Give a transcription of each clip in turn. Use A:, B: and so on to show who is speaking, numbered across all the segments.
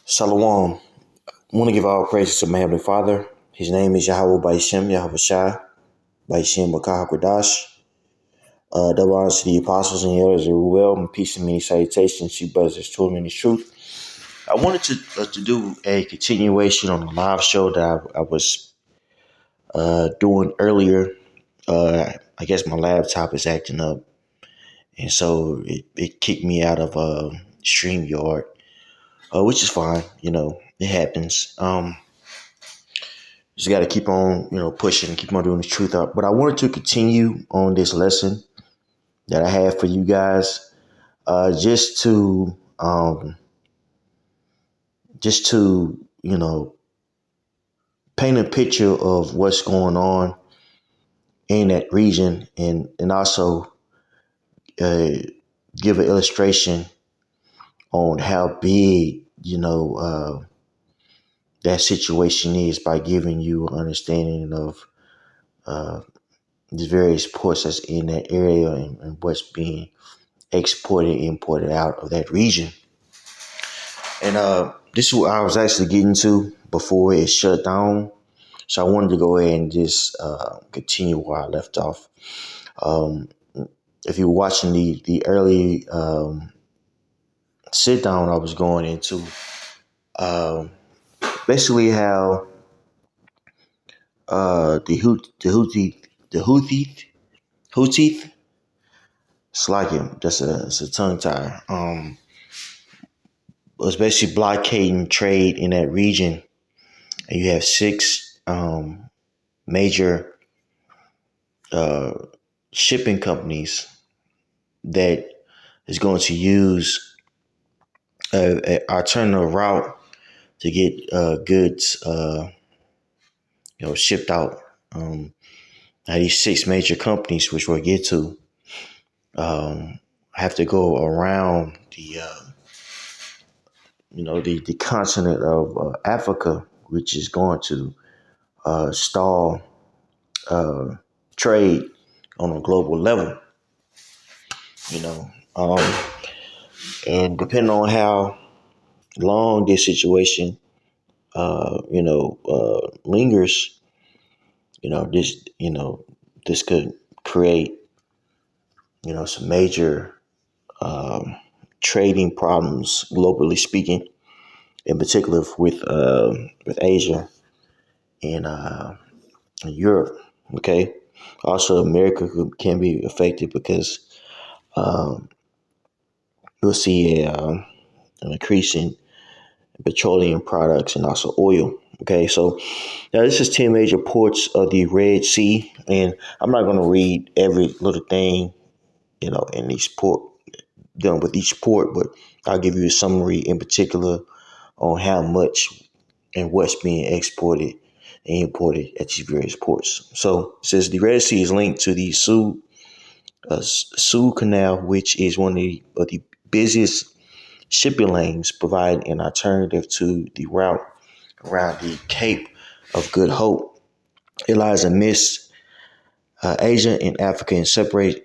A: Shalom. I want to give all praises to my Heavenly Father. His name is Yahweh Baishem, Yahweh Shai, Baishem Bakah Hakwadash. Double honors to the apostles and the elders of Ruel, and peace and many salutations to you brothers that's told me the truth. I wanted to do a continuation on the live show that I was doing earlier. I guess my laptop is acting up, and so it kicked me out of StreamYard, which is fine. It happens. Just got to keep on, pushing and keep on doing the truth up. But I wanted to continue on this lesson that I have for you guys, just to, paint a picture of what's going on in that region, and also give an illustration on how big, that situation is by giving you an understanding of the various ports that's in that area and what's being exported, imported out of that region. And this is what I was actually getting to before it shut down. So I wanted to go ahead and just continue where I left off. If you're watching the early sit down I was going into, basically how the Houthis, it's like him. It's a tongue tie. Was basically blockading trade in that region, and you have six major shipping companies that is going to use an alternative route to get goods, shipped out. Now these six major companies, which we'll get to, have to go around the continent of Africa, which is going to stall trade on a global level. And depending on how long this situation, lingers, this could create, some major trading problems, globally speaking, in particular with Asia and Europe. Okay. Also, America can be affected because we'll see an increase in petroleum products and also oil. Okay, so now this is 10 major ports of the Red Sea, and I'm not going to read every little thing, in each port, dealing with each port, but I'll give you a summary in particular on how much and what's being exported and imported at these various ports. So it says the Red Sea is linked to the Suez Canal, which is one of the busiest shipping lanes, providing an alternative to the route around the Cape of Good Hope. It lies amidst Asia and Africa and separates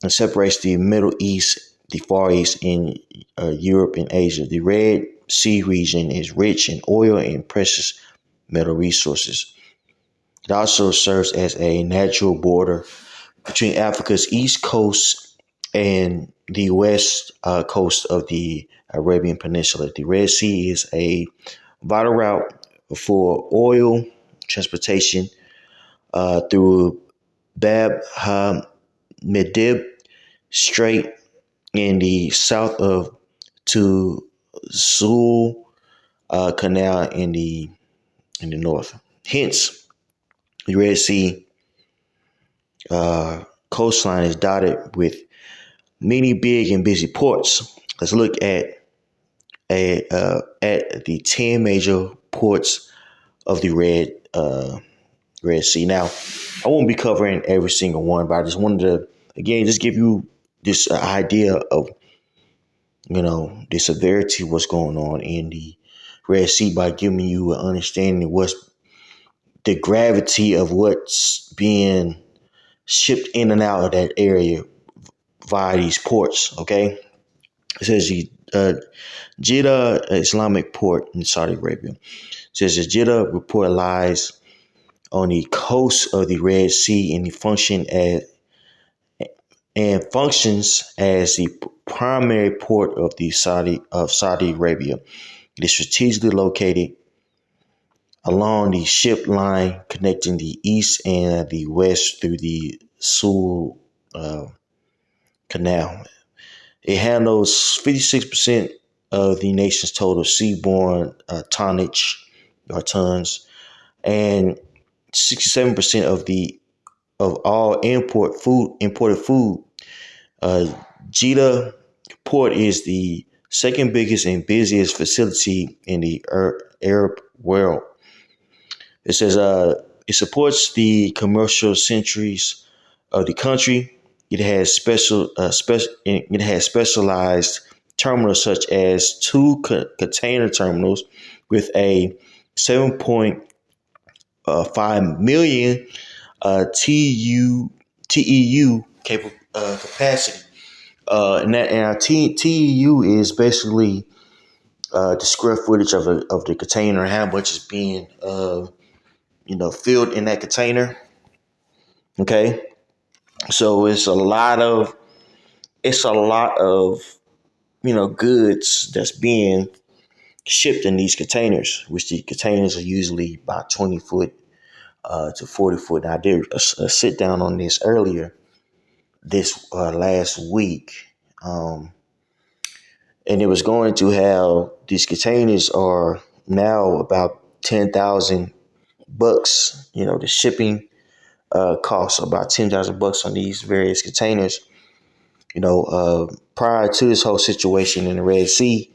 A: the Middle East, the Far East, and Europe and Asia. The Red Sea region is rich in oil and precious metal resources. It also serves as a natural border between Africa's east coast and the west coast of the Arabian Peninsula. The Red Sea is a vital route for oil transportation through Bab ha-Medib Strait in the south to Suez Canal in the north. Hence, the Red Sea coastline is dotted with many big and busy ports. Let's look at the 10 major ports of the Red Sea. Now, I won't be covering every single one, but I just wanted to, again, just give you this idea of, the severity of what's going on in the Red Sea by giving you an understanding of what's the gravity of what's being shipped in and out of that area via these ports. Okay. It says Jeddah Islamic port in Saudi Arabia. It says the Jeddah port lies on the coast of the Red Sea and functions as the primary port of Saudi Arabia. It is strategically located along the ship line connecting the east and the west through the Suez uh, Canal. It handles 56% of the nation's total seaborne tonnage or tons, and 67% of all imported food. Uh, Jeddah Port is the second biggest and busiest facility in the Arab world. It says it supports the commercial centuries of the country. It has specialized terminals such as two container terminals with a 7.5 million TEU capacity. TEU is basically the square footage of the container, how much is being filled in that container. Okay, so it's a lot of goods that's being shipped in these containers, which the containers are usually about 20 foot to 40 foot. I did a sit down on this earlier this last week, and it was going to how these containers are now about $10,000. The shipping costs about $10,000 on these various containers. Prior to this whole situation in the Red Sea,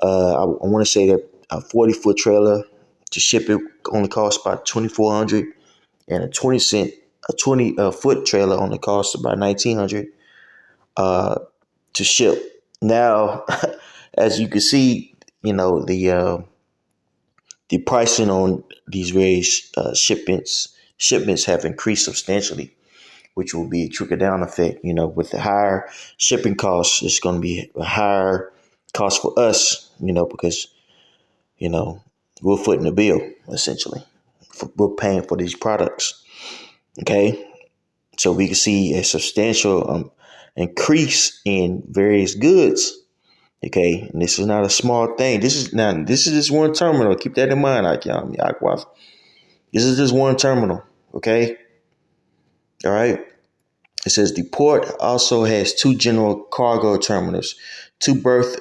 A: I want to say that a 40-foot trailer to ship it only costs about 2,400, and a 20 foot trailer only costs about 1,900 to ship. Now, as you can see, the pricing on these various shipments have increased substantially, which will be a trickle down effect. With the higher shipping costs, it's going to be a higher cost for us, because, we're footing the bill, essentially. We're paying for these products. Okay. So we can see a substantial increase in various goods. Okay. And this is not a small thing. This is just one terminal. Keep that in mind. This is just one terminal. Okay. All right. It says the port also has two general cargo terminals, two berths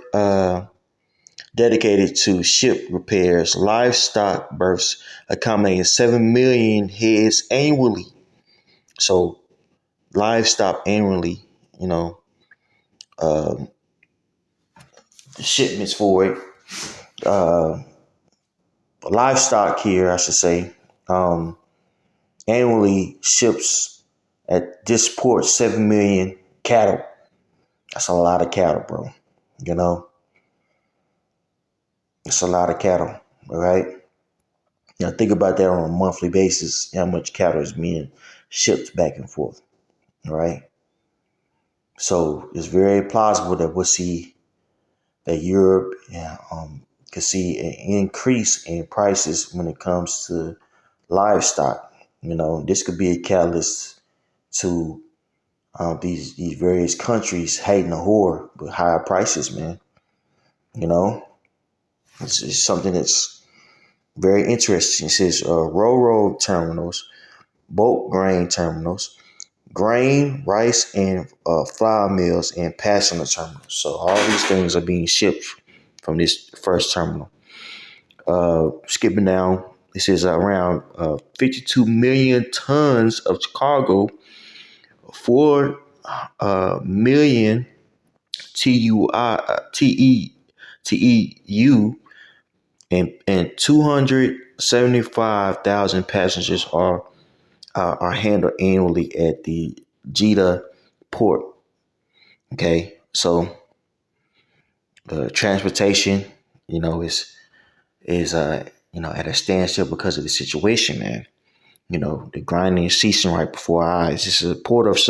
A: dedicated to ship repairs, livestock berths accommodating 7 million heads annually. So livestock annually, uh, shipments for it. Uh, Livestock here, I should say, annually ships at this port 7 million cattle. That's a lot of cattle, bro. It's a lot of cattle. All right. Think about that on a monthly basis, how much cattle is being shipped back and forth. All right. So it's very plausible that we'll see that Europe could see an increase in prices when it comes to livestock. This could be a catalyst to these various countries hating the whore with higher prices, man. It's something that's very interesting. It says railroad terminals, bulk grain terminals, grain, rice, and flour mills, and passenger terminals. So all these things are being shipped from this first terminal. Skipping down, it says around 52 million tons of cargo, 4 million TEU, and 275,000 passengers are handled annually at the Jeddah port. Okay, so transportation, is at a standstill because of the situation, man. The grinding is ceasing right before our eyes. This is a Port of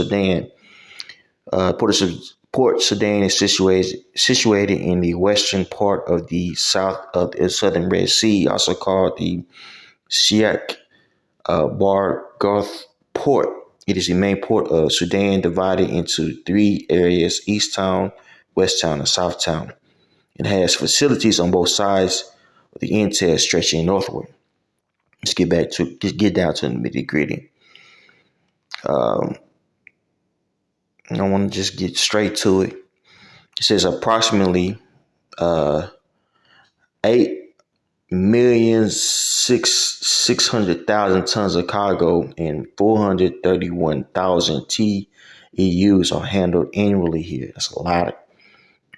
A: Port Sudan is situated in the western part of the southern Red Sea, also called the Sheikh Bargoth Port. It is the main port of Sudan, divided into three areas: East Town, West Town, and South Town. It has facilities on both sides of the interior stretching northward. Just get down to the nitty gritty. Um, I want to just get straight to it. It says approximately 8,600,000 tons of cargo and 431,000 TEUs are handled annually here. That's a lot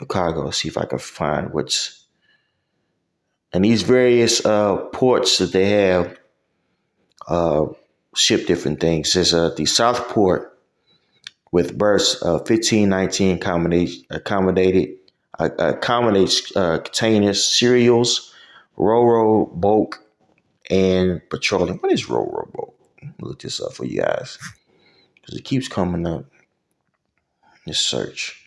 A: of cargo. Let's see if I can find what's and these various ports that they have uh, ship different things. There's the South Port with berths 1519 accommodates containers, cereals, Roro bulk, and petroleum. What is Roro bulk? Look this up for you guys because it keeps coming up. Just search.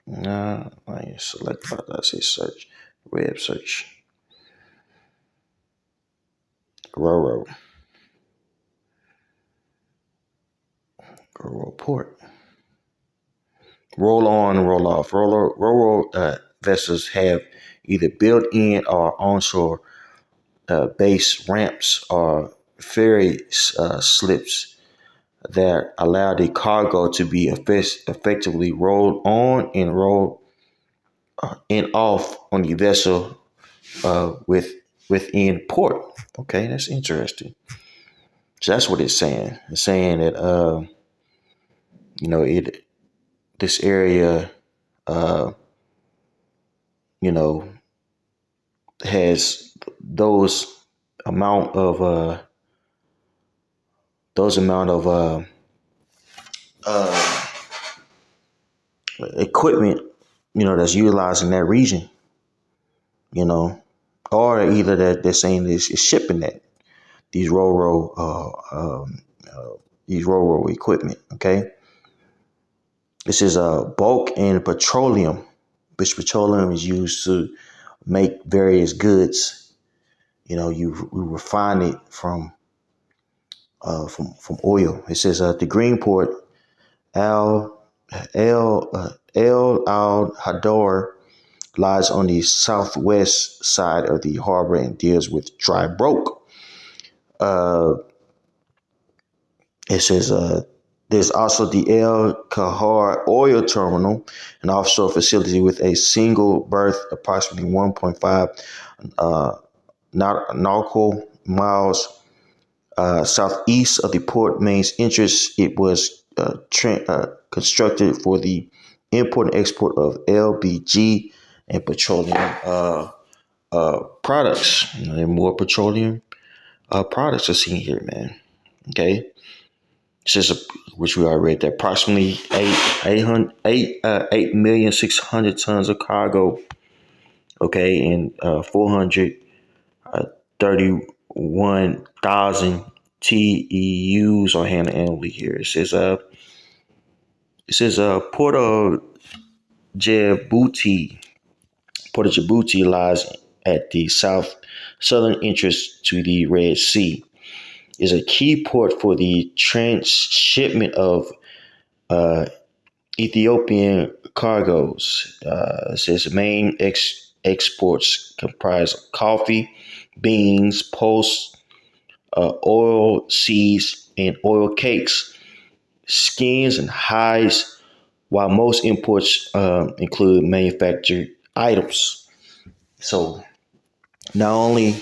A: I select. I say search. Web search. Roro. Roro port. Roll on, roll off. Roro vessels have either built-in or onshore base ramps or ferry slips that allow the cargo to be effectively rolled on and rolled and off on the vessel within port. Okay, that's interesting. So that's what it's saying. It's saying that it this area uh, you know has those amount of uh, equipment that's utilized in that region, or either that they're saying is shipping these these Roro equipment. Okay, this is bulk and petroleum, which petroleum is used to make various goods. We refine it from oil. It says the Greenport Al El Al Hadar lies on the southwest side of the harbor and deals with dry bulk. It says there's also the El Kahar oil terminal, an offshore facility with a single berth, approximately 1.5 nautical miles southeast of the port main entrance. It was constructed for the import and export of LBG and petroleum products. There are more petroleum products are seen here, man. Okay. Which we already read, that approximately 8,600,000 tons of cargo, okay, and 431,000 TEUs are handled annually here. It says Port of Djibouti. Port of Djibouti lies at the southern entrance to the Red Sea. Is a key port for the transshipment of Ethiopian cargoes. It says main exports comprise coffee, beans, pulse, oil seeds, and oil cakes, skins, and hides, while most imports include manufactured items. So not only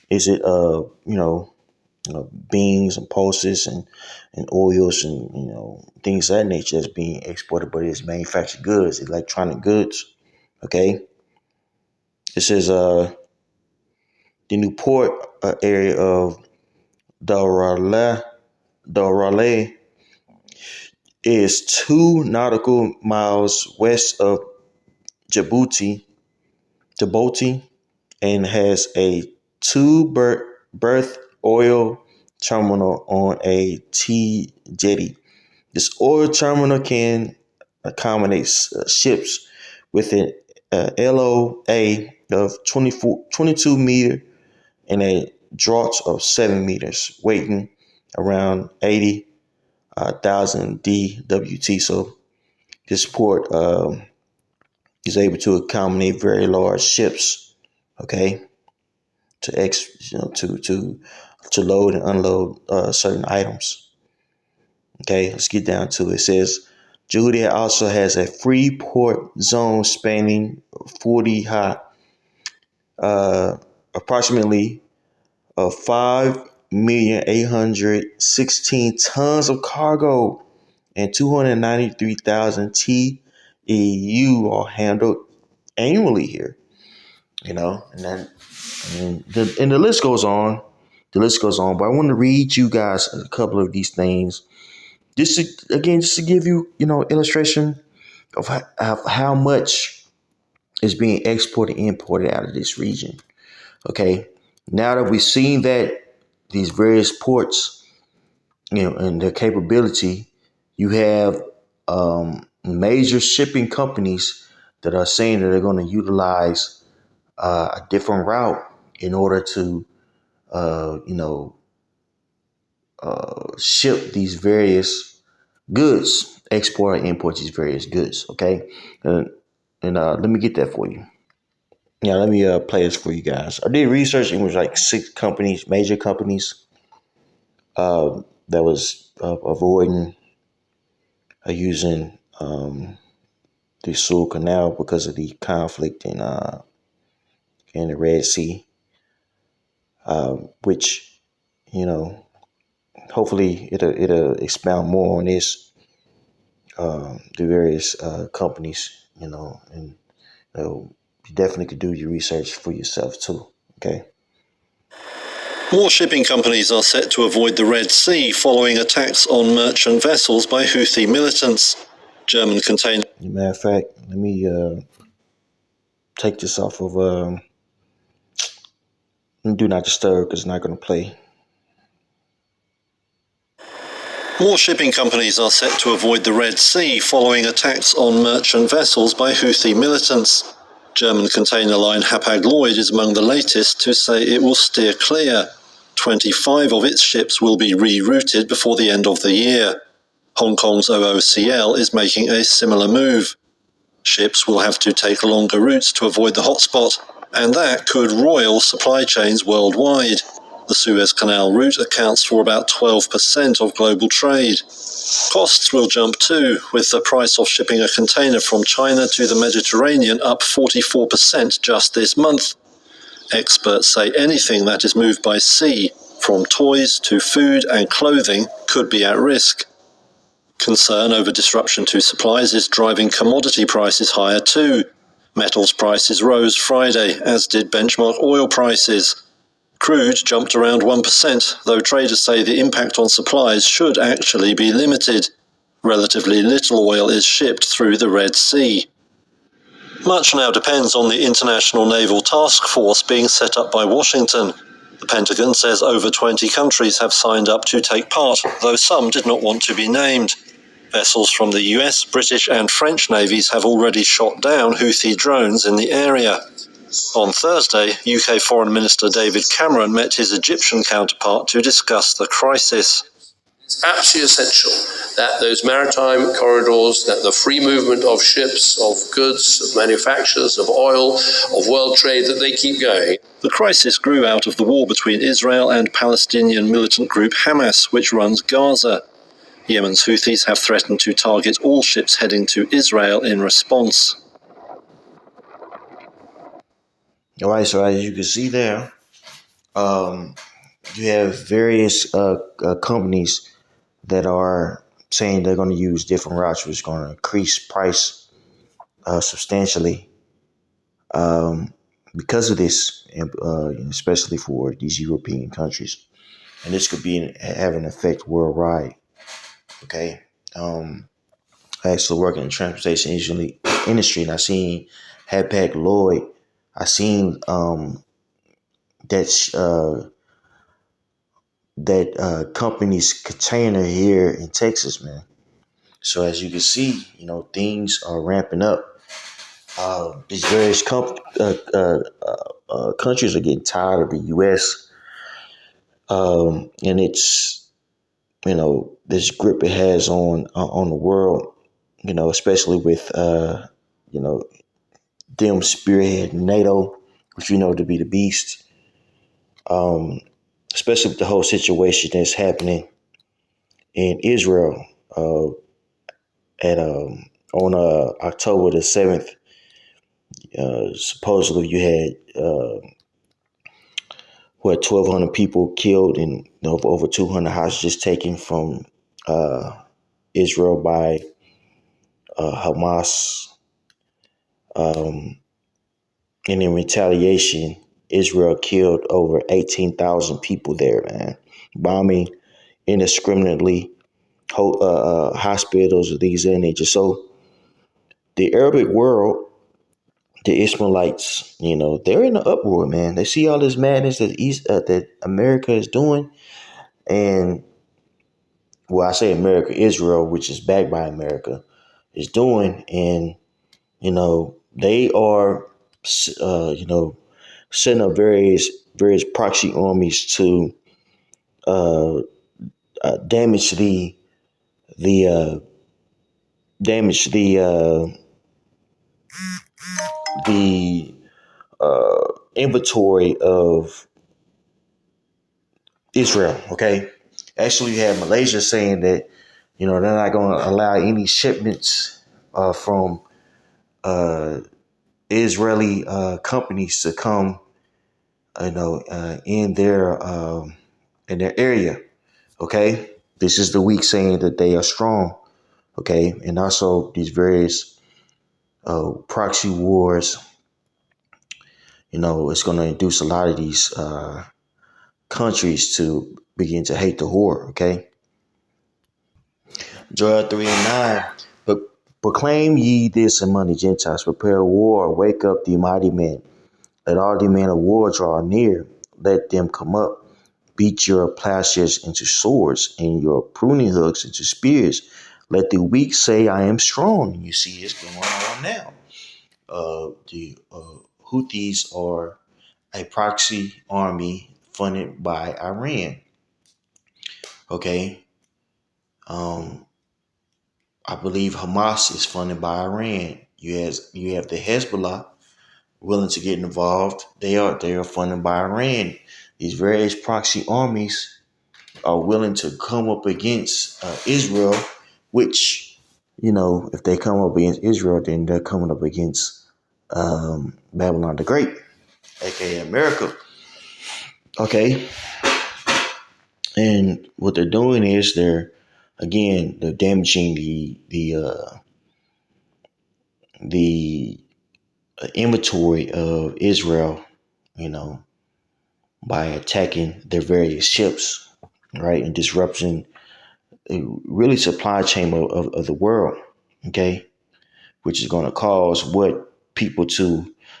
A: is it beans and pulses and oils and things of that nature that's being exported, but it's manufactured goods, electronic goods. Okay, this is the new port area of Darale is 2 nautical miles west of Djibouti, and has a berth oil terminal on a T jetty. This oil terminal can accommodate ships with an LOA of 22 meter and a draught of 7 meters, weighing around 80,000 DWT. So this port is able to accommodate very large ships. Okay, to load and unload certain items. Okay, let's get down to it. It says Julia also has a free port zone spanning 40 high, approximately 5,816 tons of cargo and 293,000 TEU are handled annually here. And the list goes on. The list goes on, but I want to read you guys a couple of these things. Just to give you, illustration of how much is being exported, imported out of this region. Okay. Now that we've seen that these various ports, and their capability, you have major shipping companies that are saying that they're going to utilize a different route in order to, ship these various goods, export and import these various goods. Okay, and let me get that for you. Yeah, let me play this for you guys. I did research. It was like 6 companies, major companies, that was avoiding using the Suez Canal because of the conflict in the Red Sea, which, hopefully it'll expound more on this. The various companies, and you definitely could do your research for yourself too. Okay.
B: More shipping companies are set to avoid the Red Sea following attacks on merchant vessels by Houthi militants. German container.
A: Matter of fact, let me take this off of Do Not Disturb because it's not going to play.
B: More shipping companies are set to avoid the Red Sea following attacks on merchant vessels by Houthi militants. German container line Hapag-Lloyd is among the latest to say it will steer clear. 25 of its ships will be rerouted before the end of the year. Hong Kong's OOCL is making a similar move. Ships will have to take longer routes to avoid the hotspot, and that could roil supply chains worldwide. The Suez Canal route accounts for about 12% of global trade. Costs will jump too, with the price of shipping a container from China to the Mediterranean up 44% just this month. Experts say anything that is moved by sea, from toys to food and clothing, could be at risk. Concern over disruption to supplies is driving commodity prices higher too. Metals prices rose Friday, as did benchmark oil prices. Crude jumped around 1%, though traders say the impact on supplies should actually be limited. Relatively little oil is shipped through the Red Sea. Much now depends on the International Naval Task Force being set up by Washington. The Pentagon says over 20 countries have signed up to take part, though some did not want to be named. Vessels from the US, British and French navies have already shot down Houthi drones in the area. On Thursday, UK Foreign Minister David Cameron met his Egyptian counterpart to discuss the crisis.
C: It's absolutely essential that those maritime corridors, that the free movement of ships, of goods, of manufacturers, of oil, of world trade, that they keep going.
B: The crisis grew out of the war between Israel and Palestinian militant group Hamas, which runs Gaza. Yemen's Houthis have threatened to target all ships heading to Israel in response.
A: All right, so as you can see there, you have various companies that are saying they're going to use different routes, which is going to increase price substantially because of this, especially for these European countries. And this could have an effect worldwide. Okay. I actually work in the transportation industry, and I seen Hapag-Lloyd. I seen that company's container here in Texas, man. So as you can see, things are ramping up. These various countries are getting tired of the U.S. And it's this grip it has on the world. Especially with you know them spearhead NATO, which we know to be the beast. Um, Especially with the whole situation that's happening in Israel. At On October the 7th, supposedly you had 1,200 people killed and over 200 hostages taken from uh, Israel by Hamas. Um, and in retaliation, Israel killed over 18,000 people there, man, bombing indiscriminately hospitals, these and nature. So the Arabic world, the Ishmaelites, they're in the uproar, man. They see all this madness that America is doing, and well, I say America, Israel, which is backed by America, is doing, and they are, setting up various proxy armies to uh, damage the damage the inventory of Israel. Okay, actually, you have Malaysia saying that they're not going to allow any shipments from uh, Israeli companies to come, in their area. Okay, this is the weak saying that they are strong. Okay, and also these various proxy wars. It's going to induce a lot of these countries to begin to hate the whore. Okay, Joel 3:9. But proclaim ye this among the Gentiles: prepare war, wake up the mighty men. Let all the men of war draw near. Let them come up. Beat your plowshares into swords and your pruning hooks into spears. Let the weak say, I am strong. You see this going on now. The Houthis are a proxy army funded by Iran. Okay. I believe Hamas is funded by Iran. You have the Hezbollah willing to get involved. They are funded by Iran. These various proxy armies are willing to come up against Israel, which if they come up against Israel, then they're coming up against Babylon the Great, aka America. Okay, and what they're doing is they're damaging the inventory of Israel, you know, by attacking their various ships, right, and disrupting really supply chain of the world, okay, which is going to cause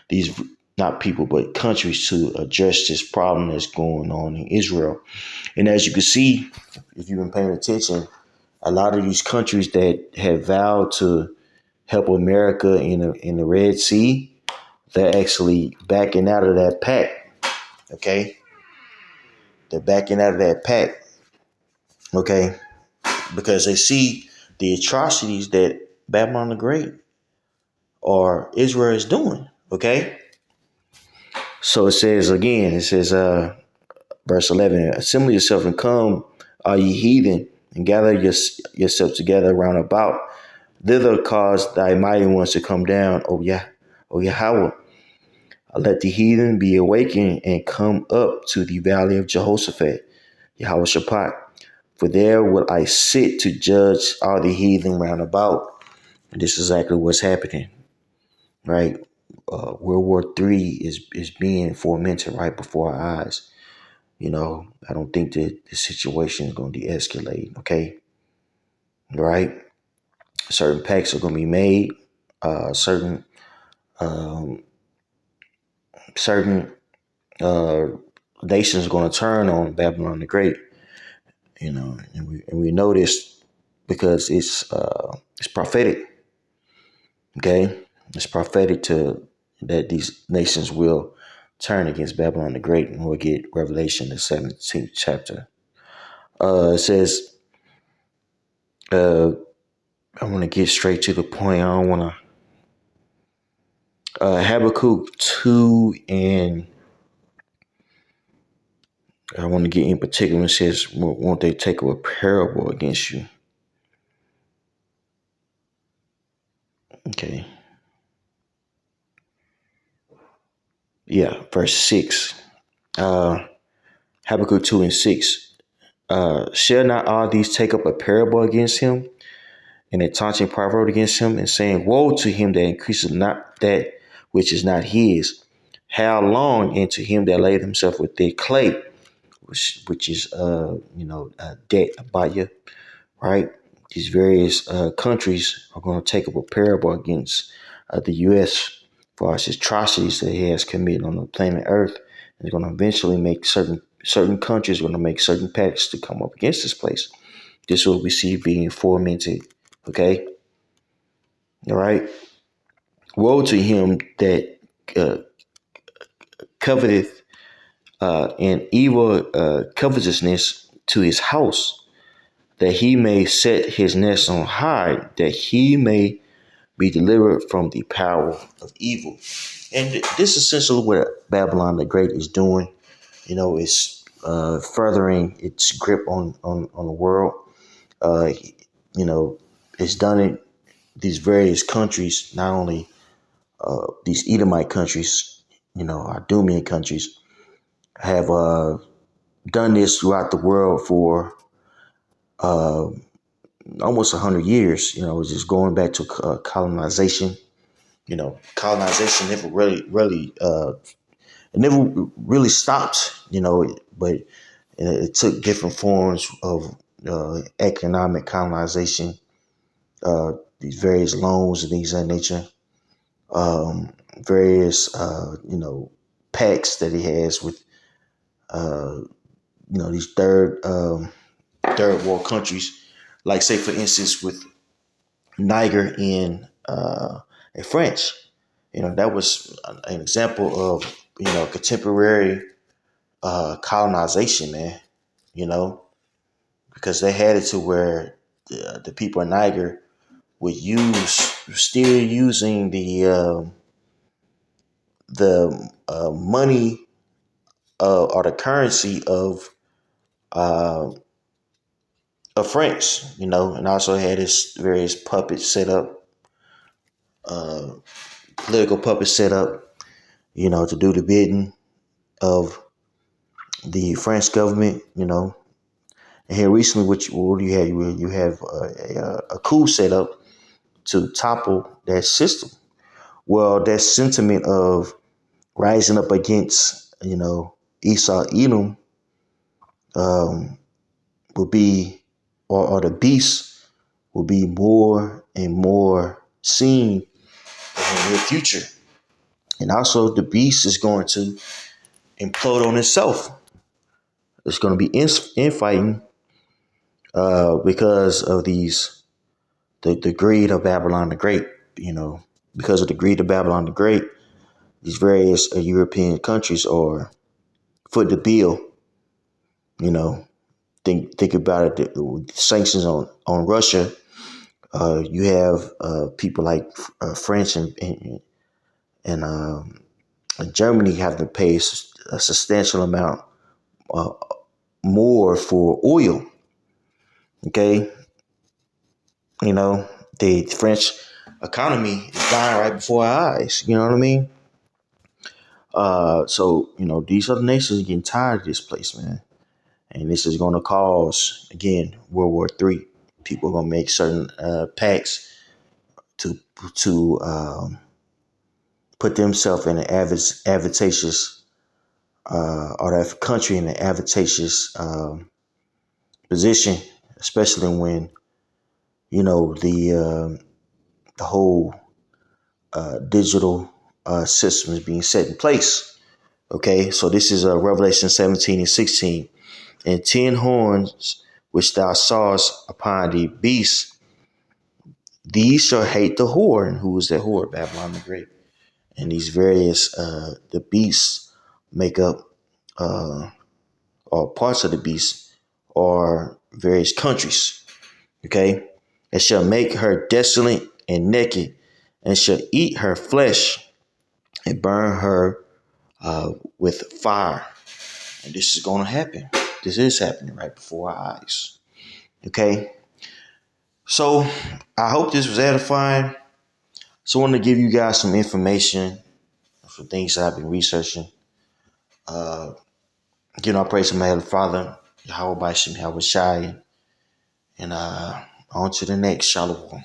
A: these not people but countries to address this problem that's going on in Israel. And as you can see, if you've been paying attention, a lot of these countries that have vowed to help America in the Red Sea, they're actually backing out of that pact. Okay, they're backing out of that pact. Okay, because they see the atrocities that Babylon the Great or Israel is doing. Okay, so it says, verse 11, assemble yourself and come, all ye heathen, and gather yourself together round about. Thither cause thy mighty ones to come down, O Yahweh. Let the heathen be awakened and come up to the valley of Jehoshaphat, Yahweh Shaphat. For there will I sit to judge all the heathen round about. And this is exactly what's happening, right? World War III is being fomented right before our eyes. I don't think that the situation is going to de-escalate, okay? Right? Certain pacts are going to be made. Um, certain uh, nations are going to turn on Babylon the Great, and we know this. because it's prophetic. Okay, it's prophetic to that these nations will turn against Babylon the Great, and we'll get Revelation the 17th chapter. It says, I want to get straight to the point. I don't want to. Habakkuk 2, and I want to get in particular. It says, won't they take up a parable against you? Okay. Yeah, verse 6. Habakkuk 2 and 6. Shall not all these take up a parable against him, and a taunting proverb against him, and saying, woe to him that increases not that which is not his? How long? And to him that laid himself with thick clay, which is debt, abaya, right? These various countries are going to take up a parable against the U.S. for its atrocities that he has committed on the planet Earth. And they're going to eventually make certain countries going to make certain pacts to come up against this place. This is what we see being fomented. Okay, all right. Woe to him that coveteth and evil covetousness to his house, that he may set his nest on high, that he may be delivered from the power of evil. And this is essentially what Babylon the Great is doing. It's furthering its grip on the world. Uh, it's done it. These various countries, not only these Edomite countries, Idumean countries, have done this throughout the world for almost 100 years. It's just going back to colonization. Colonization never really stopped. But it took different forms of economic colonization, these various loans and things of that nature, various pacts that he has with these third world countries, like say for instance with Niger in France. That was an example of contemporary colonization, man. Because they had it to where the people in Niger would still using the money or the currency uh, of France, and also had its various puppets set up, political puppets set up, to do the bidding of the French government, And here recently, what do you have? You have a coup set up to topple that system. Well, that sentiment of rising up against, Esau Edom will be, or the beast will be more and more seen in the near future. And also the beast is going to implode on itself. It's going to be infighting because of the greed of Babylon the Great. Because of the greed of Babylon the Great, these various European countries are foot the bill. Think about it. The sanctions on Russia. You have people like France and Germany have to pay a substantial amount more for oil. Okay, the French economy is dying right before our eyes. You know what I mean? So these other nations are getting tired of this place, man, and this is going to cause again World War III. People are going to make certain pacts to put themselves in an advantageous or that country in an advantageous position, especially when the whole digital system is being set in place. Okay, so this is Revelation 17 and 16. And 10 horns which thou sawest upon the beast, these shall hate the whore. And who is that whore? Babylon the Great. And these various the beasts make up or parts of the beast or various countries. Okay, and shall make her desolate and naked, and shall eat her flesh and burn her with fire. And this is going to happen. This is happening right before our eyes. Okay, so I hope this was edifying. So I want to give you guys some information for things that I've been researching. I pray to my Heavenly Father, Yahweh Bashim, Yahweh Shai, and on to the next. Shalom.